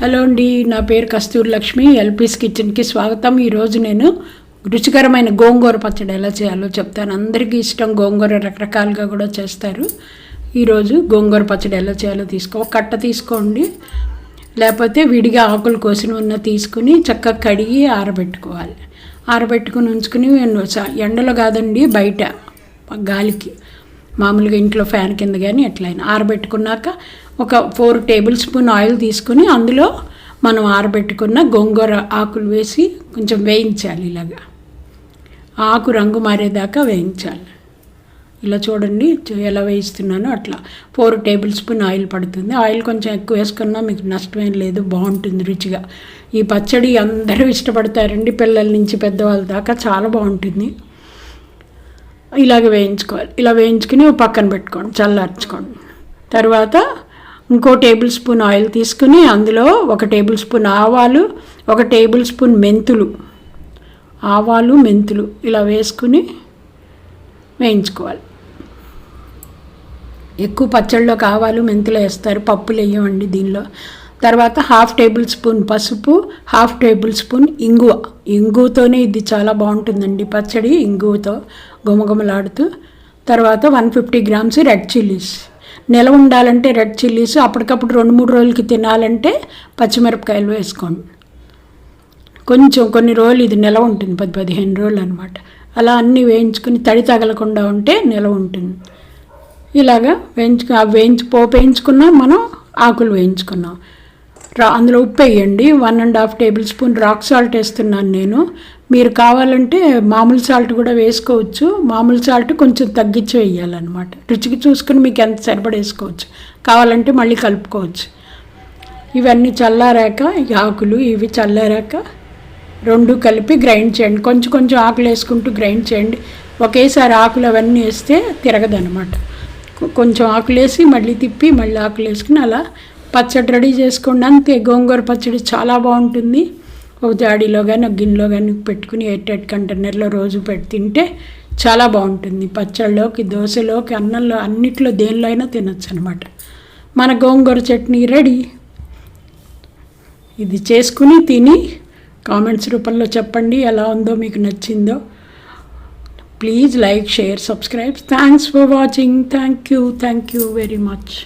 Hello అండి, నా పేరు కస్తూరి లక్ష్మి. ఎల్పీస్ కిచెన్కి స్వాగతం. ఈరోజు నేను రుచికరమైన గోంగూర పచ్చడి ఎలా చేయాలో చెప్తాను. అందరికీ ఇష్టం గోంగూర, రకరకాలుగా కూడా చేస్తారు. ఈరోజు గోంగూర పచ్చడి ఎలా చేయాలో ఒక కట్ట తీసుకోండి, లేకపోతే విడిగా ఆకులు కోసిన ఉన్న తీసుకుని చక్కగా కడిగి ఆరబెట్టుకోవాలి. ఆరబెట్టుకుని ఉంచుకుని ఎండలో కాదండి, బయట గాలికి మామూలుగా ఇంట్లో ఫ్యాన్ కింద కానీ ఎట్లయినా ఆరబెట్టుకున్నాక ఒక 4 టేబుల్ స్పూన్ ఆయిల్ తీసుకుని అందులో మనం ఆరబెట్టుకున్న గోంగూర ఆకులు వేసి కొంచెం వేయించాలి. ఇలాగా ఆకు రంగు మారేదాకా వేయించాలి. ఇలా చూడండి ఎలా వేయిస్తున్నానో అట్లా 4 టేబుల్ స్పూన్ ఆయిల్ పడుతుంది. ఆయిల్ కొంచెం ఎక్కువ వేసుకున్నా మీకు నష్టమేం లేదు, బాగుంటుంది రుచిగా. ఈ పచ్చడి అందరూ ఇష్టపడతారండి, పిల్లల నుంచి పెద్దవాళ్ళ దాకా చాలా బాగుంటుంది. ఇలాగ వేయించుకోవాలి. ఇలా వేయించుకుని పక్కన పెట్టుకోండి, చల్లార్చుకోండి. తర్వాత ఇంకో టేబుల్ స్పూన్ ఆయిల్ తీసుకుని అందులో 1 టేబుల్ స్పూన్ ఆవాలు, 1 టేబుల్ స్పూన్ మెంతులు ఇలా వేసుకుని వేయించుకోవాలి. ఎక్కువ పచ్చళ్ళలోకి ఆవాలు మెంతులు వేస్తారు, పప్పులు వేయమండి దీనిలో. తర్వాత 1/2 టేబుల్ స్పూన్ పసుపు, 1/2 టేబుల్ స్పూన్ ఇంగువతోనే ఇది చాలా బాగుంటుందండి పచ్చడి, ఇంగువతో గుమగుమలాడుతూ. తర్వాత 150 గ్రామ్స్ రెడ్ చిల్లీస్. నిలవ ఉండాలంటే రెడ్ చిల్లీస్, అప్పటికప్పుడు 2-3 రోజులకి తినాలంటే పచ్చిమిరపకాయలు వేసుకోండి. కొన్ని రోజులు ఇది నిలవ ఉంటుంది, 10-15 రోజులు అనమాట. అలా అన్నీ వేయించుకుని తడి తగలకుండా ఉంటే నిలవ ఉంటుంది. ఇలాగా పోపు వేయించుకున్నాం, మనం ఆకులు వేయించుకున్నాం. అందులో ఉప్పు వేయండి. 1.5 టేబుల్ స్పూన్ రాక్ సాల్ట్ వేస్తున్నాను నేను. మీరు కావాలంటే మామూలు సాల్ట్ కూడా వేసుకోవచ్చు. మామూలు సాల్ట్ కొంచెం తగ్గించి వేయాలన్నమాట. రుచికి చూసుకుని మీకు ఎంత సరిపడేసుకోవచ్చు, కావాలంటే మళ్ళీ కలుపుకోవచ్చు. ఇవన్నీ చల్లారాక ఆకులు ఇవి చల్లారాక 2 కలిపి గ్రైండ్ చేయండి. కొంచెం ఆకులు వేసుకుంటూ గ్రైండ్ చేయండి. ఒకేసారి ఆకులు అవన్నీ వేస్తే తిరగదనమాట. కొంచెం ఆకులు వేసి మళ్ళీ తిప్పి మళ్ళీ ఆకులు వేసుకుని అలా పచ్చడి రెడీ చేసుకోండి. అంతే, గోంగూర పచ్చడి చాలా బాగుంటుంది. ఒక జాడీలో కానీ ఒక గిన్నెలో కానీ పెట్టుకుని ఎయిట్ కంటైనర్లో రోజు పెట్టి తింటే చాలా బాగుంటుంది. పచ్చళ్ళలోకి, దోశలోకి, అన్నంలో, అన్నిట్లో దేనిలో అయినా తినొచ్చు అనమాట. మన గోంగూర చట్నీ రెడీ. ఇది చేసుకుని తిని కామెంట్స్ రూపంలో చెప్పండి ఎలా ఉందో, మీకు నచ్చిందో. Please like, share, subscribe. Thanks for watching. Thank you very much.